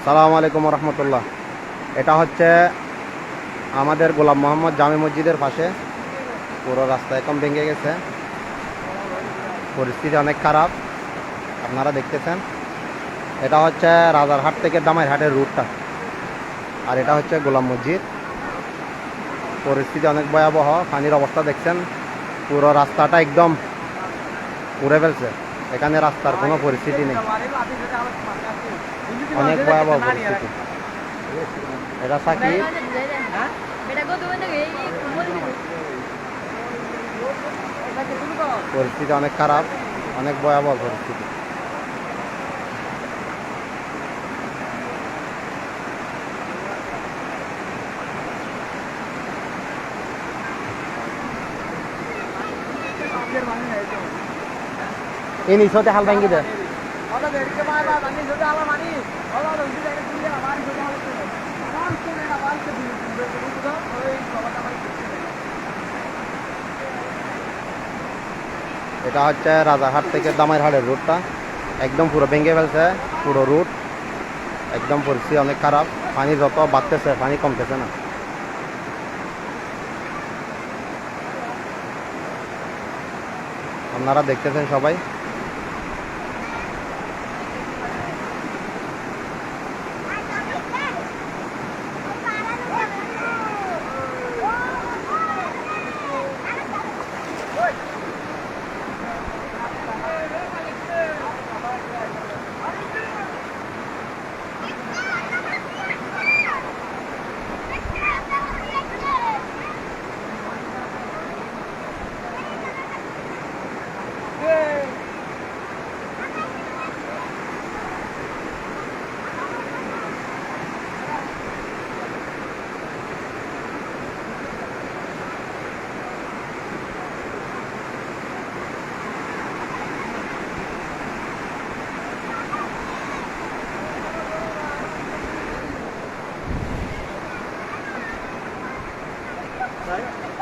সালামু আলাইকুম রহমতুল্লাহ। এটা হচ্ছে আমাদের গোলাম মোহাম্মদ জামে মসজিদের পাশে। পুরো রাস্তা এখন ভেঙে গেছে, পরিস্থিতি অনেক খারাপ, আপনারা দেখতেছেন। এটা হচ্ছে রাজারহাট থেকে দামাইরহাটের রুটটা, আর এটা হচ্ছে গোলাম মসজিদ। পরিস্থিতি অনেক ভয়াবহ, পানির অবস্থা দেখছেন, পুরো রাস্তাটা একদম উড়ে ফেলছে। এখানে রাস্তার কোনো পরিস্থিতি নেই, অনেক ভয়াবহ পরিস্থিতি। এটা সাকিব, পরিস্থিতি অনেক খারাপ, অনেক ভয়াবহ পরিস্থিতি। এই নিচতে হাল ভাঙ্গি দে। এটা হচ্ছে রাজারহাট থেকে দামাইরহাটের রুটটা, একদম পুরো ভেঙে ফেলছে পুরো রুট। একদম পরিস্থিতি অনেক খারাপ, পানি যত বাড়তেছে পানি কমতেছে না। আপনারা দেখতেছেন সবাই। Right?